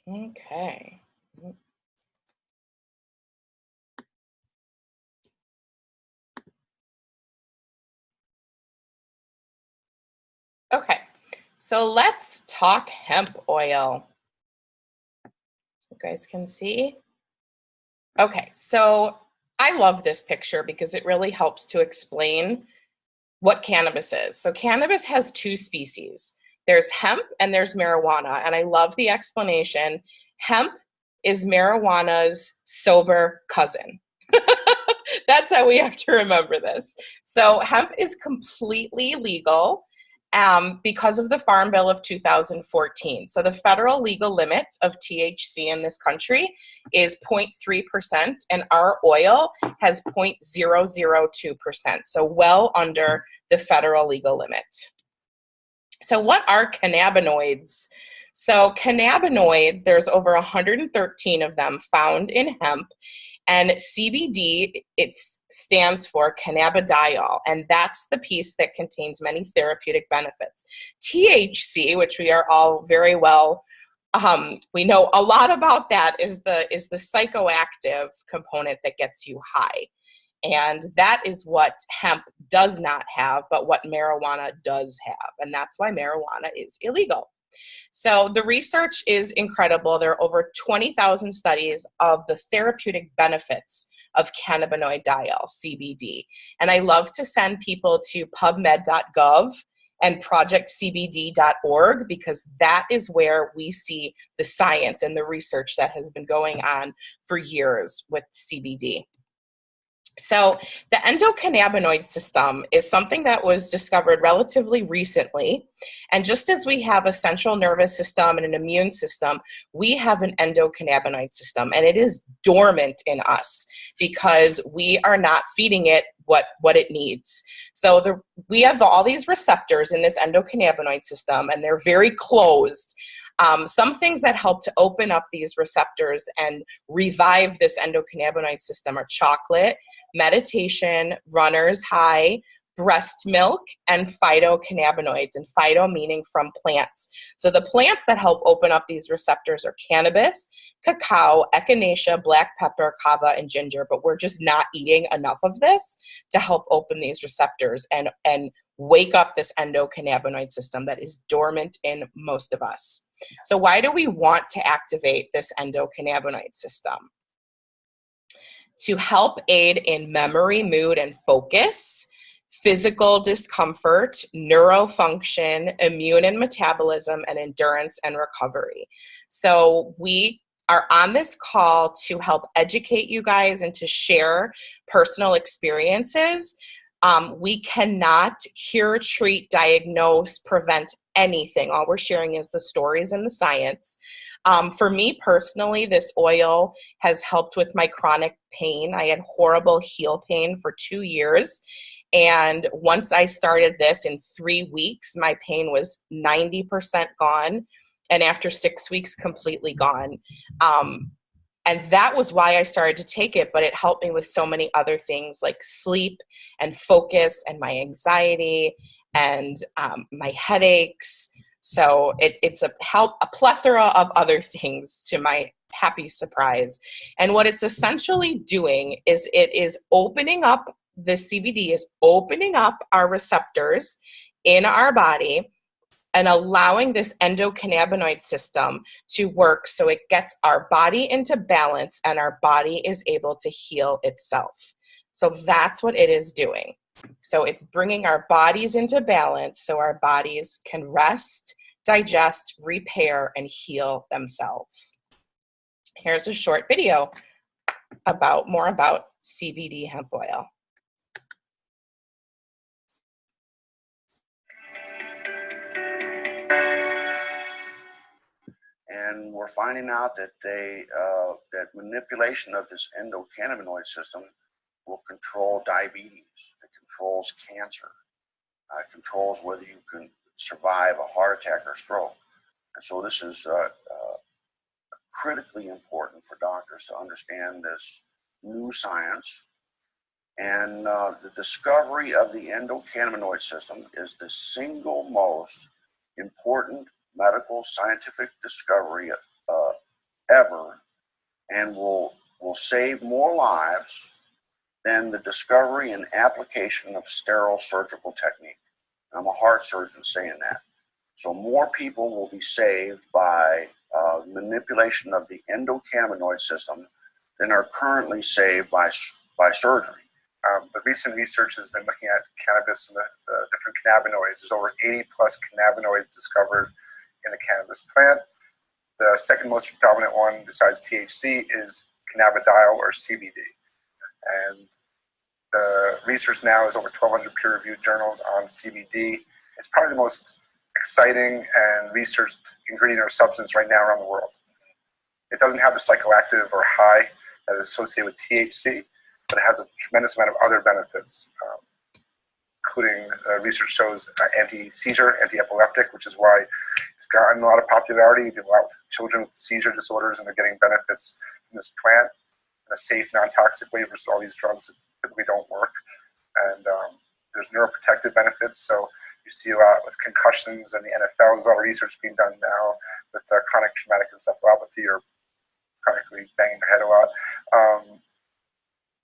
Okay. Okay, so let's talk hemp oil. You guys can see. Okay, so I love this picture because it really helps to explain what cannabis is. So cannabis has two species. There's hemp and there's marijuana, and I love the explanation. Hemp is marijuana's sober cousin. That's how we have to remember this. So hemp is completely legal because of the Farm Bill of 2014. So the federal legal limit of THC in this country is 0.3%, and our oil has 0.002%, so well under the federal legal limit. So what are cannabinoids? So cannabinoids, there's over 113 of them found in hemp, and CBD, it stands for cannabidiol, and that's the piece that contains many therapeutic benefits. THC, which we are all very well, we know a lot about that, is the psychoactive component that gets you high. And that is what hemp does not have, but what marijuana does have. And that's why marijuana is illegal. So the research is incredible. There are over 20,000 studies of the therapeutic benefits of cannabidiol, CBD. And I love to send people to pubmed.gov and projectcbd.org, because that is where we see the science and the research that has been going on for years with CBD. So the endocannabinoid system is something that was discovered relatively recently. And just as we have a central nervous system and an immune system, we have an endocannabinoid system, and it is dormant in us because we are not feeding it what it needs. So we have all these receptors in this endocannabinoid system, and they're very closed. Some things that help to open up these receptors and revive this endocannabinoid system are chocolate, meditation, runner's high, breast milk, and phytocannabinoids, and phyto meaning from plants. So the plants that help open up these receptors are cannabis, cacao, echinacea, black pepper, kava, and ginger, but we're just not eating enough of this to help open these receptors and wake up this endocannabinoid system that is dormant in most of us. So why do we want to activate this endocannabinoid system? To help aid in memory, mood, and focus, physical discomfort, neurofunction, immune and metabolism, and endurance and recovery. So we are on this call to help educate you guys and to share personal experiences. We cannot cure, treat, diagnose, prevent anything. All we're sharing is the stories and the science. For me personally, this oil has helped with my chronic pain. I had horrible heel pain for 2 years. And once I started this, in 3 weeks, my pain was 90% gone. And after 6 weeks, completely gone. And that was why I started to take it, but it helped me with so many other things like sleep and focus and my anxiety and my headaches. So it's a plethora of other things, to my happy surprise. And what it's essentially doing is it is opening up, the CBD is opening up our receptors in our body and allowing this endocannabinoid system to work so it gets our body into balance and our body is able to heal itself. So that's what it is doing. So it's bringing our bodies into balance so our bodies can rest, digest, repair, and heal themselves. Here's a short video more about CBD hemp oil. And we're finding out that that manipulation of this endocannabinoid system will control diabetes. It controls cancer. It controls whether you can survive a heart attack or stroke. And so this is critically important for doctors to understand this new science. And the discovery of the endocannabinoid system is the single most important medical scientific discovery ever, and will save more lives than the discovery and application of sterile surgical technique. I'm a heart surgeon saying that. So more people will be saved by manipulation of the endocannabinoid system than are currently saved by surgery. The recent research has been looking at cannabis and the different cannabinoids. There's over 80 plus cannabinoids discovered in the cannabis plant. The second most dominant one besides THC is cannabidiol or CBD. And the research now is over 1,200 peer-reviewed journals on CBD. It's probably the most exciting and researched ingredient or substance right now around the world. It doesn't have the psychoactive or high that is associated with THC, but it has a tremendous amount of other benefits, including research shows anti-seizure, anti-epileptic, which is why it's gotten a lot of popularity. People out with children with seizure disorders, and they're getting benefits from this plant in a safe, non-toxic way versus all these drugs that typically don't work. And there's neuroprotective benefits. So you see a lot with concussions and the NFL. There's a lot of research being done now with chronic traumatic encephalopathy or chronically banging their head a lot.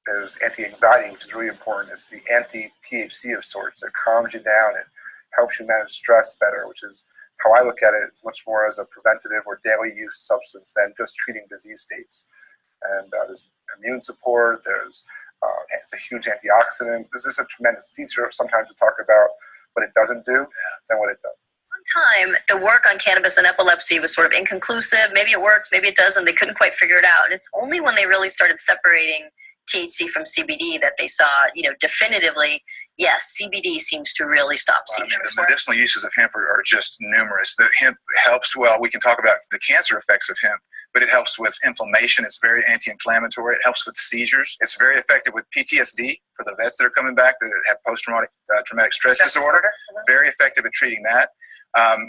There's anti-anxiety, which is really important. It's the anti-THC of sorts. It calms you down. It helps you manage stress better, which is how I look at it. It's much more as a preventative or daily use substance than just treating disease states. And there's immune support. It's a huge antioxidant. This is a tremendous. It's easier sometimes to talk about what it doesn't do than what it does. Time, the work on cannabis and epilepsy was sort of inconclusive. Maybe it works, maybe it doesn't. They couldn't quite figure it out. And it's only when they really started separating THC from CBD that they saw, definitively, yes, CBD seems to really stop seizures. The medicinal uses of hemp are just numerous. The hemp helps, we can talk about the cancer effects of hemp, but it helps with inflammation. It's very anti-inflammatory. It helps with seizures. It's very effective with PTSD for the vets that are coming back that have post-traumatic traumatic stress disorder. Very effective at treating that.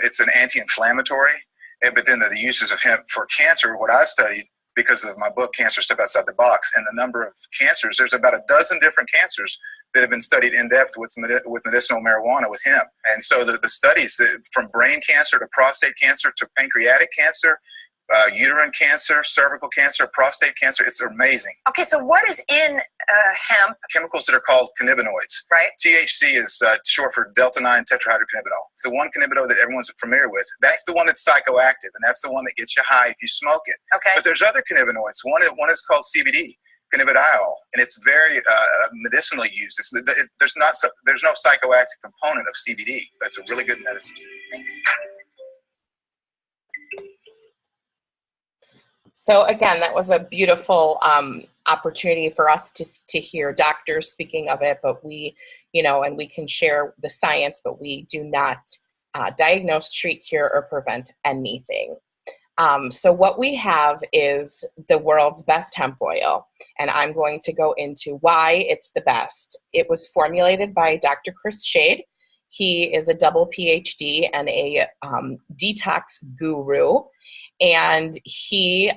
It's an anti-inflammatory. But then the uses of hemp for cancer, what I studied, because of my book, Cancer Step Outside the Box, and the number of cancers, there's about a dozen different cancers that have been studied in depth with medicinal marijuana with hemp. And so the studies from brain cancer to prostate cancer to pancreatic cancer, uterine cancer, cervical cancer, prostate cancer, it's amazing. Okay, so what is in hemp? Chemicals that are called cannabinoids. Right. THC is short for delta-9 tetrahydrocannabinol. It's the one cannabinoid that everyone's familiar with. That's the one that's psychoactive, and that's the one that gets you high if you smoke it. Okay. But there's other cannabinoids. One is called CBD, cannabidiol, and it's very medicinally used. There's no psychoactive component of CBD, but it's a really good medicine. So again, that was a beautiful opportunity for us to hear doctors speaking of it, but we, and we can share the science, but we do not diagnose, treat, cure, or prevent anything. So what we have is the world's best hemp oil, and I'm going to go into why it's the best. It was formulated by Dr. Chris Shade. He is a double PhD and a detox guru, and he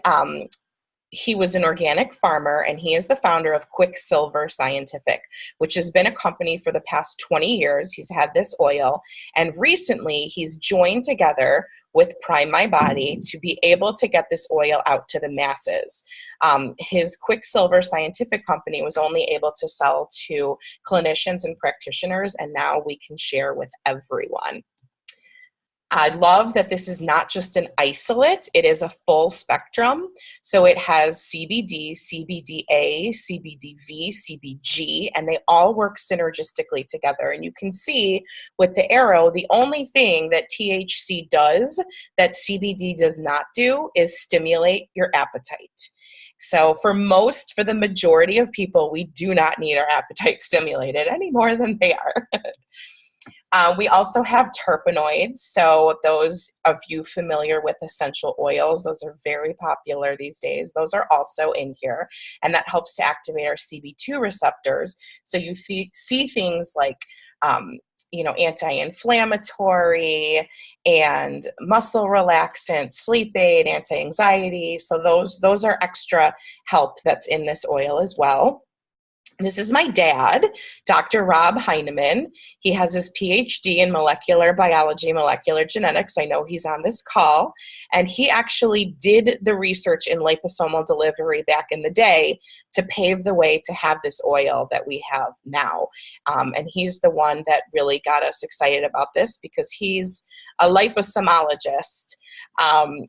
was an organic farmer, and he is the founder of Quicksilver Scientific, which has been a company for the past 20 years. He's had this oil, and recently he's joined together with Prime My Body to be able to get this oil out to the masses. His Quicksilver Scientific company was only able to sell to clinicians and practitioners, and now we can share with everyone. I love that this is not just an isolate, it is a full spectrum. So it has CBD, CBDA, CBDV, CBG, and they all work synergistically together. And you can see with the arrow, the only thing that THC does that CBD does not do is stimulate your appetite. So for the majority of people, we do not need our appetite stimulated any more than they are. We also have terpenoids. So those of you familiar with essential oils, those are very popular these days. Those are also in here, and that helps to activate our CB2 receptors. So you see things like anti-inflammatory and muscle relaxant, sleep aid, anti-anxiety. So those are extra help that's in this oil as well. This is my dad, Dr. Rob Heinemann. He has his PhD in molecular biology, molecular genetics. I know he's on this call. And he actually did the research in liposomal delivery back in the day to pave the way to have this oil that we have now. And he's the one that really got us excited about this because he's a liposomologist.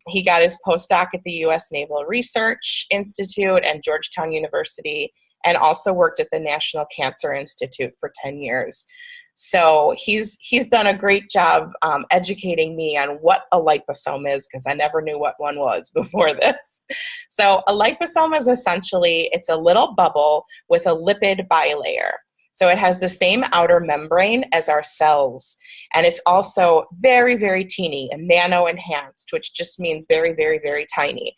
He got his postdoc at the U.S. Naval Research Institute and Georgetown University, and also worked at the National Cancer Institute for 10 years. So he's done a great job educating me on what a liposome is, because I never knew what one was before this. So a liposome is essentially, it's a little bubble with a lipid bilayer. So it has the same outer membrane as our cells. And it's also very, very teeny and nano-enhanced, which just means very, very, very tiny.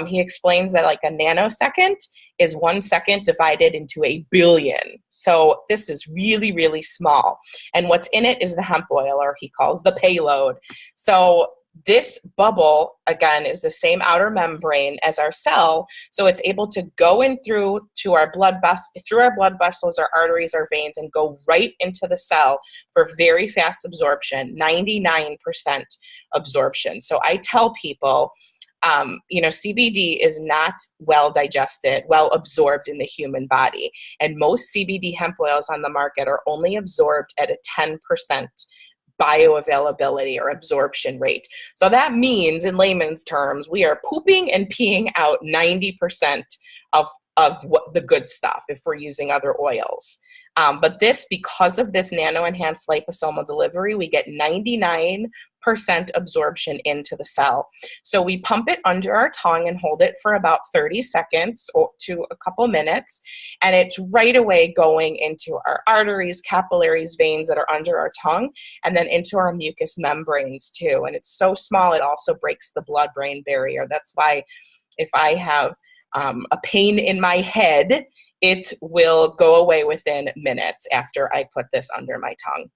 He explains that like a nanosecond is 1 second divided into a billion. So this is really, really small. And what's in it is the hemp oil, or he calls the payload. So this bubble, again, is the same outer membrane as our cell. So it's able to go in through our blood vessels, our arteries, our veins, and go right into the cell for very fast absorption, 99% absorption. So I tell people, CBD is not well digested, well absorbed in the human body. And most CBD hemp oils on the market are only absorbed at a 10% bioavailability or absorption rate. So that means, in layman's terms, we are pooping and peeing out 90% of what the good stuff if we're using other oils. But this, because of this nano-enhanced liposomal delivery, we get 99% absorption into the cell. So we pump it under our tongue and hold it for about 30 seconds or to a couple minutes, and it's right away going into our arteries, capillaries, veins that are under our tongue, and then into our mucous membranes too. And it's so small, it also breaks the blood-brain barrier. That's why if I have a pain in my head, it will go away within minutes after I put this under my tongue.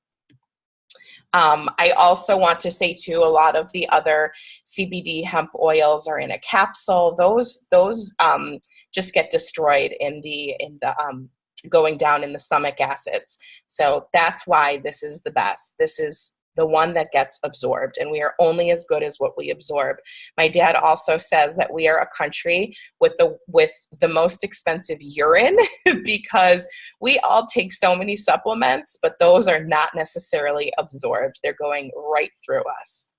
I also want to say too, a lot of the other CBD hemp oils are in a capsule. Those just get destroyed in the going down in the stomach acids. So that's why this is the best. This is the one that gets absorbed, and we are only as good as what we absorb. My dad also says that we are a country with the most expensive urine because we all take so many supplements, but those are not necessarily absorbed. They're going right through us.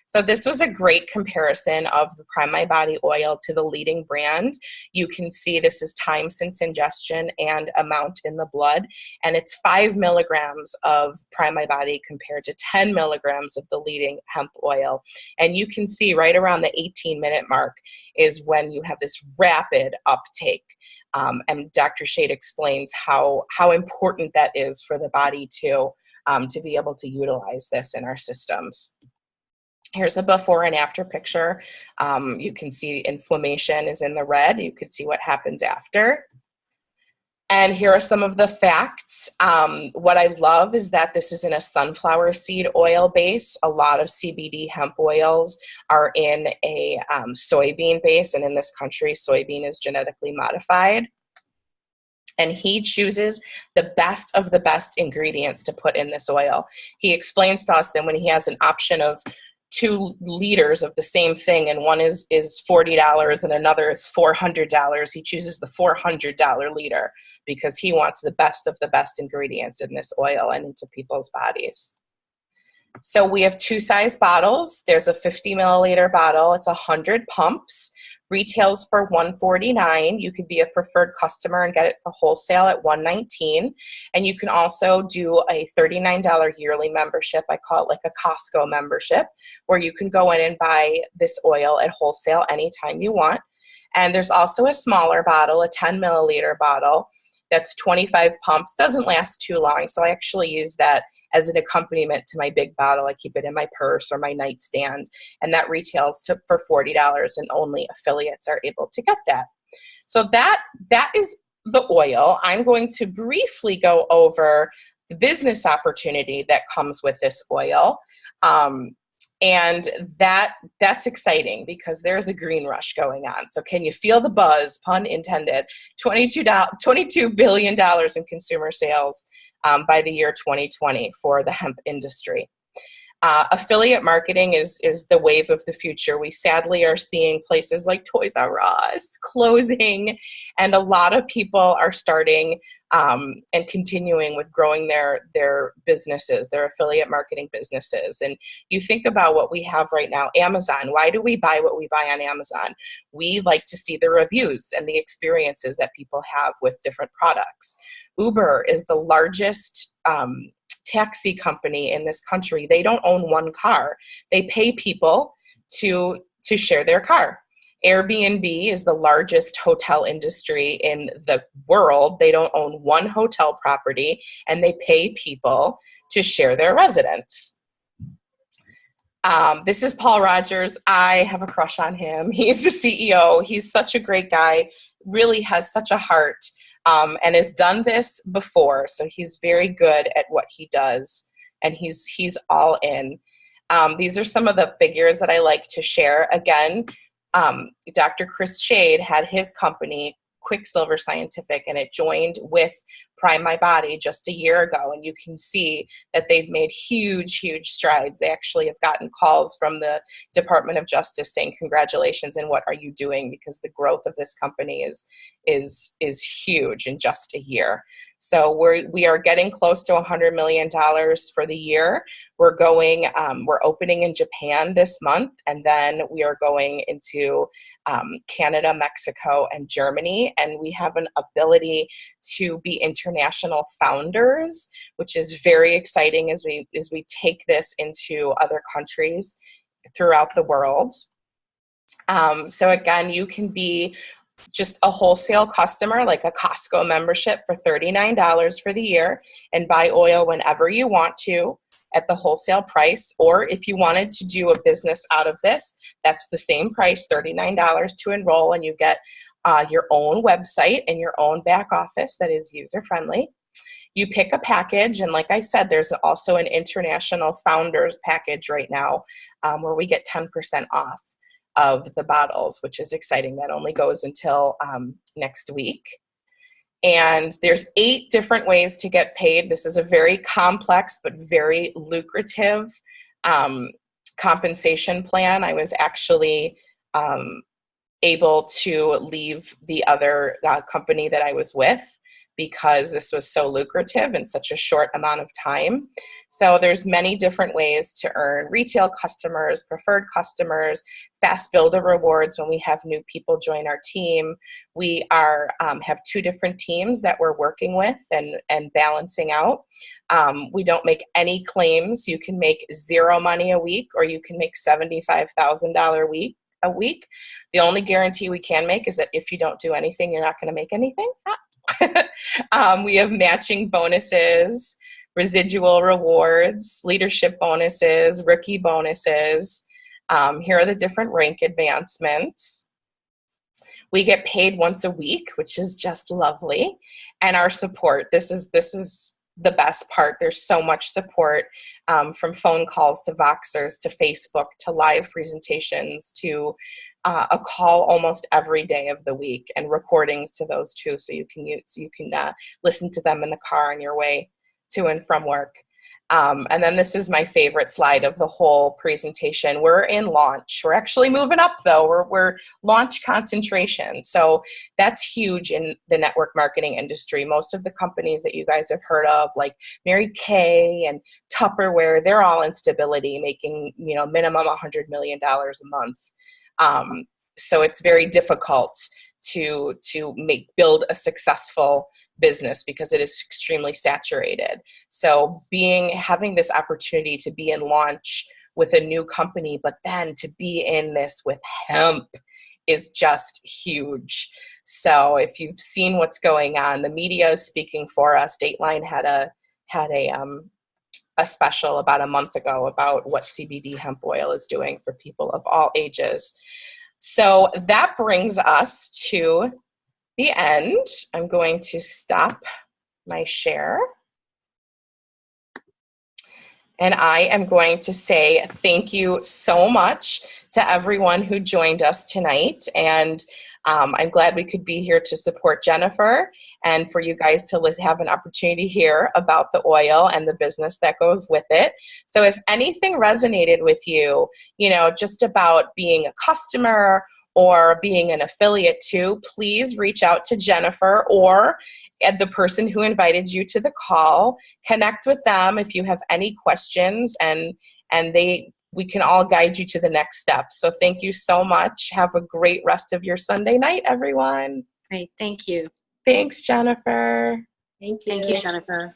So this was a great comparison of the Prime My Body oil to the leading brand. You can see this is time since ingestion and amount in the blood, and it's 5 milligrams of Prime My Body compared to 10 milligrams of the leading hemp oil. And you can see right around the 18-minute mark is when you have this rapid uptake. And Dr. Shade explains how important that is for the body to be able to utilize this in our systems. Here's a before and after picture. You can see inflammation is in the red. You can see what happens after. And here are some of the facts. What I love is that this is in a sunflower seed oil base. A lot of CBD hemp oils are in a soybean base, and in this country, soybean is genetically modified. And he chooses the best of the best ingredients to put in this oil. He explains to us that when he has an option of 2 liters of the same thing, and one is $40 and another is $400, he chooses the $400 liter because he wants the best of the best ingredients in this oil and into people's bodies. So we have 2 size bottles. There's a 50 milliliter bottle. It's 100 pumps. Retails for $149. You could be a preferred customer and get it for wholesale at $119. And you can also do a $39 yearly membership. I call it like a Costco membership, where you can go in and buy this oil at wholesale anytime you want. And there's also a smaller bottle, a 10 milliliter bottle that's 25 pumps. Doesn't last too long, so I actually use that as an accompaniment to my big bottle. I keep it in my purse or my nightstand, and that retails for $40, and only affiliates are able to get that. So that is the oil. I'm going to briefly go over the business opportunity that comes with this oil. And that's exciting because there's a green rush going on. So can you feel the buzz, pun intended, $22 billion in consumer sales by the year 2020 for the hemp industry. Affiliate marketing is the wave of the future. We sadly are seeing places like Toys R Us closing, and a lot of people are starting and continuing with growing their businesses, their affiliate marketing businesses. And you think about what we have right now, Amazon. Why do we buy what we buy on Amazon? We like to see the reviews and the experiences that people have with different products. Uber is the largest taxi company in this country. They don't own one car. They pay people to share their car. Airbnb is the largest hotel industry in the world. They don't own one hotel property, and they pay people to share their residence. This is Paul Rogers. I have a crush on him. He's the CEO. He's such a great guy, really has such a heart. And has done this before, so he's very good at what he does, and he's all in. These are some of the figures that I like to share. Again, Dr. Chris Shade had his company, Quicksilver Scientific, and it joined with Prime My Body just a year ago, and you can see that they've made huge strides. They actually have gotten calls from the Department of Justice saying congratulations and what are you doing, because the growth of this company is huge in just a year. So we are getting close to $100 million for the year. We're opening in Japan this month, and then we are going into Canada, Mexico, and Germany. And we have an ability to be international founders, which is very exciting as we take this into other countries throughout the world. So again, you can be just a wholesale customer, like a Costco membership, for $39 for the year and buy oil whenever you want to at the wholesale price. Or if you wanted to do a business out of this, that's the same price, $39 to enroll, and you get your own website and your own back office that is user-friendly. You pick a package, and like I said, there's also an international founders package right now where we get 10% off of the bottles, which is exciting. That only goes until next week. And there's 8 different ways to get paid. This is a very complex but very lucrative compensation plan. I was actually able to leave the other company that I was with because this was so lucrative in such a short amount of time. So there's many different ways to earn retail customers, preferred customers, fast builder rewards when we have new people join our team. We have 2 different teams that we're working with and balancing out. We don't make any claims. You can make 0 money a week, or you can make $75,000 a week. The only guarantee we can make is that if you don't do anything, you're not going to make anything. We have matching bonuses, residual rewards, leadership bonuses, rookie bonuses. Here are the different rank advancements. We get paid once a week, which is just lovely. And our support, this is the best part. There's so much support, from phone calls to Voxers to Facebook to live presentations to a call almost every day of the week, and recordings to those too, so you can listen to them in the car on your way to and from work. And then this is my favorite slide of the whole presentation. We're in launch. We're actually moving up though. We're launch concentration. So that's huge in the network marketing industry. Most of the companies that you guys have heard of, like Mary Kay and Tupperware, they're all in stability, making minimum $100 million a month. So it's very difficult to build a successful business because it is extremely saturated. So having this opportunity to be in launch with a new company, but then to be in this with hemp is just huge. So if you've seen what's going on, the media is speaking for us. Dateline had a special about a month ago about what CBD hemp oil is doing for people of all ages. So that brings us to the end. I'm going to stop my share. And I am going to say thank you so much to everyone who joined us tonight. And I'm glad we could be here to support Jennifer and for you guys to have an opportunity to hear about the oil and the business that goes with it. So if anything resonated with you, just about being a customer or being an affiliate too, please reach out to Jennifer or the person who invited you to the call. Connect with them if you have any questions, and we can all guide you to the next step. So thank you so much. Have a great rest of your Sunday night, everyone. Great. Thank you. Thanks, Jennifer. Thank you. Thank you, Jennifer.